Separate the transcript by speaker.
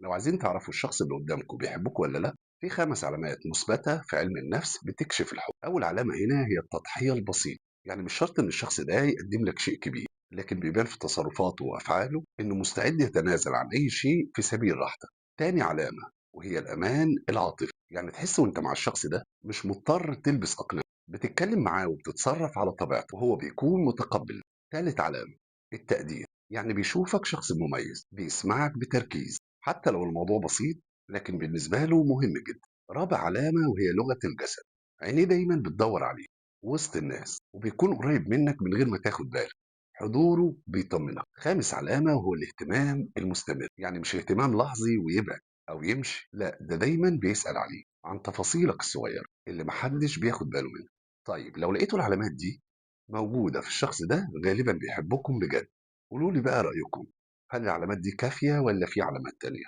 Speaker 1: لو عايزين تعرفوا الشخص اللي قدامكم بيحبكم ولا لا، في 5 علامات مثبتة في علم النفس بتكشف الحب. أول علامة هنا هي التضحية البسيط، يعني مش شرط إن الشخص ده يقدم لك شيء كبير، لكن بيبان في تصرفاته وأفعاله إنه مستعد يتنازل عن أي شيء في سبيل راحتك. تاني علامة وهي الأمان العاطفي، يعني تحس وأنت مع الشخص ده مش مضطر تلبس أقنعة، بتتكلم معاه وبتتصرف على طبيعته وهو بيكون متقبل. تالت علامة التقدير، يعني بيشوفك شخص مميز، بيسمعك بتركيز حتى لو الموضوع بسيط، لكن بالنسبة له مهم جدا. رابع علامة وهي لغة الجسد، عينيه دايما بتدور عليك وسط الناس وبيكون قريب منك من غير ما تاخد بالك، حضوره بيطمنك. خامس علامة وهو الاهتمام المستمر، يعني مش اهتمام لحظي ويبعد أو يمشي، لا ده دايما بيسأل عليك عن تفاصيلك الصغيرة اللي محدش بياخد باله منها. طيب لو لقيتوا العلامات دي موجودة في الشخص ده غالبا بيحبكم بجد. قولوا لي بقى رأيكم، هل العلامات دي كافية ولا في علامات تانية؟